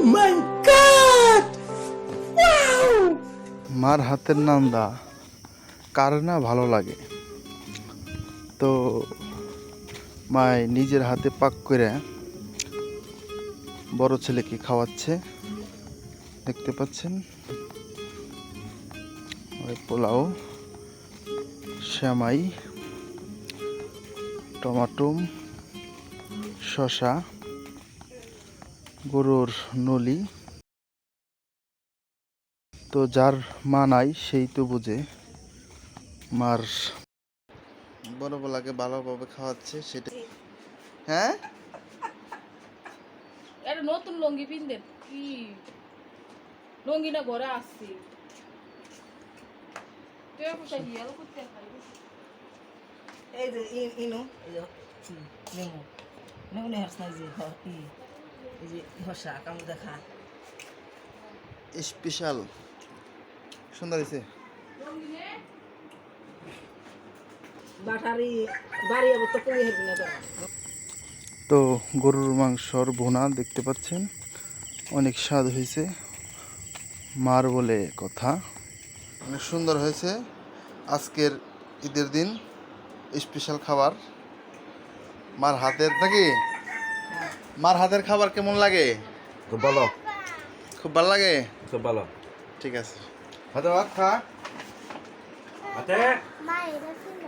my god! Wow! মার হাতের নান্দা কার না ভালো লাগে। তো মায় নিজের হাতে পাক করে বড় ছেলেকে খাওয়াচ্ছে, দেখতে পাচ্ছেন। পোলাও, শ্যামাই, টমাটো, শসা, গরুর নলি। তো যার মা নাই সেই তো বুঝে মার বড় বলাকে ভালোভাবে খাওয়াচ্ছে সেটা। হ্যাঁ, এটা নতুন লঙ্গি পিনদেন কি লঙ্গি না ঘরে আসছি এই যে ইনু এই যে নেমু নেমু নে হাস নাই যে এই যে হসা কাম দেখা স্পেশাল সুন্দর হয়েছে। বাটারি বাড়ি আবার তো কমে হেরবি না তোরা তো গরুর মাংসর ভুনা দেখতে পাচ্ছেন, অনেক স্বাদ হয়েছে, মার বলে কথা। অনেক সুন্দর হয়েছে আজকের ঈদের দিন স্পেশাল খাবার মার হাতের। নাকি মার হাতের খাবার কেমন লাগে? খুব ভালো, খুব ভালো লাগে। খুব ভালো। ঠিক আছে, হাতে ভাত খা। হাতে মা এটা ছিল